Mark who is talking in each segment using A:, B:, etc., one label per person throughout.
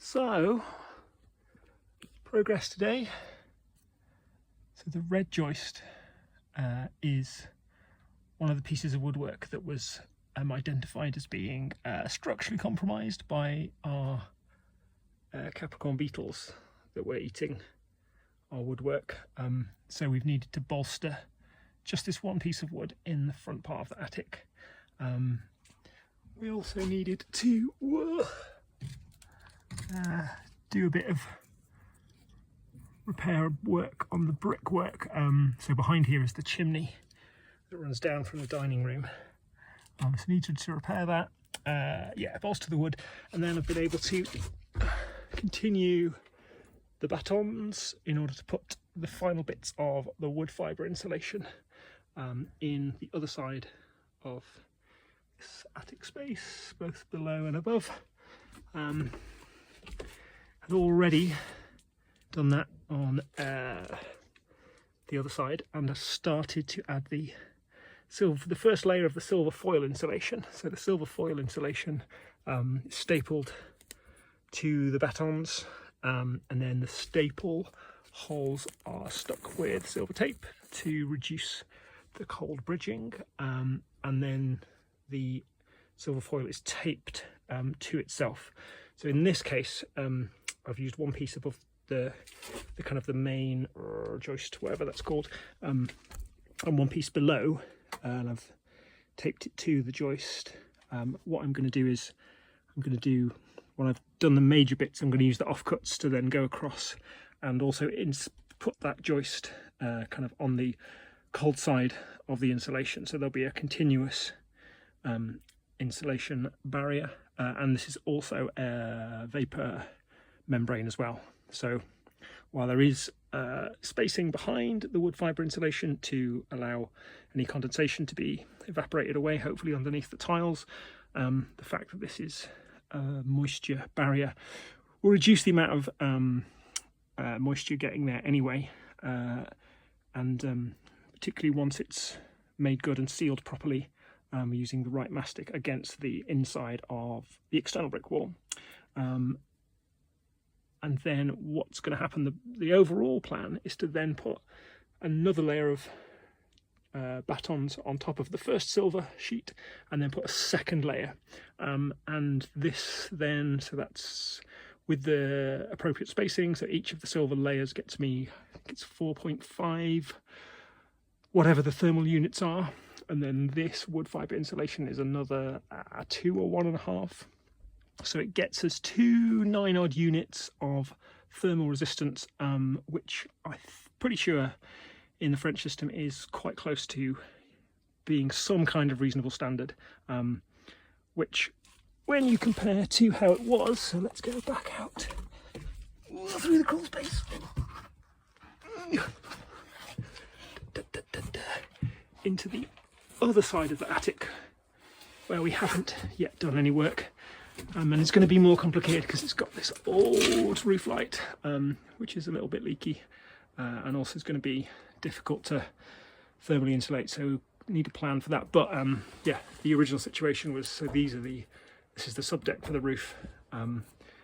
A: So, progress today. So the red joist is one of the pieces of woodwork that was identified as being structurally compromised by our Capricorn beetles that were eating our woodwork. So we've needed to bolster just this one piece of wood in the front part of the attic. We also needed to do a bit of repair work on the brickwork. So behind here is the chimney that runs down from the dining room. So needed to repair that. Bolster the wood, and then I've been able to continue the batons in order to put the final bits of the wood fibre insulation in the other side of this attic space, both below and above. I'd already done that on the other side, and I started to add the first layer of the silver foil insulation. So the silver foil insulation is stapled to the batons, and then the staple holes are stuck with silver tape to reduce the cold bridging, and then the silver foil is taped to itself. So in this case, I've used one piece above the kind of the main joist, whatever that's called, and one piece below, and I've taped it to the joist. What I'm going to do is, when I've done the major bits, I'm going to use the offcuts to then go across and also put that joist kind of on the cold side of the insulation, so there'll be a continuous insulation barrier, and this is also a vapour membrane as well. So while there is spacing behind the wood fibre insulation to allow any condensation to be evaporated away, hopefully underneath the tiles, the fact that this is a moisture barrier will reduce the amount of moisture getting there anyway, and particularly once it's made good and sealed properly, using the right mastic against the inside of the external brick wall. And then what's going to happen, the overall plan is to then put another layer of batons on top of the first silver sheet, and then put a second layer, and this then, so that's with the appropriate spacing, so each of the silver layers gets me, I think it's 4.5 whatever the thermal units are, and then this wood fibre insulation is another 2 or 1.5. So it gets us 2 9-odd units of thermal resistance, which I'm pretty sure in the French system is quite close to being some kind of reasonable standard, which when you compare to how it was, so let's go back out through the crawl space into the other side of the attic where we haven't yet done any work. And it's going to be more complicated because it's got this old roof light, which is a little bit leaky, and also is going to be difficult to thermally insulate, so we need a plan for that. But the original situation was, so this is the subdeck for the roof,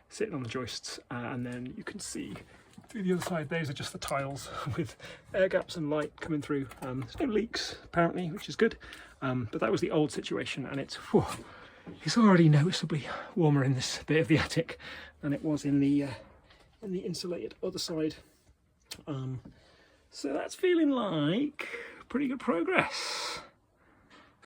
A: sitting on the joists, and then you can see through the other side, those are just the tiles with air gaps and light coming through. There's no leaks apparently, which is good, but that was the old situation, and it's already noticeably warmer in this bit of the attic than it was in the insulated other side. So that's feeling like pretty good progress.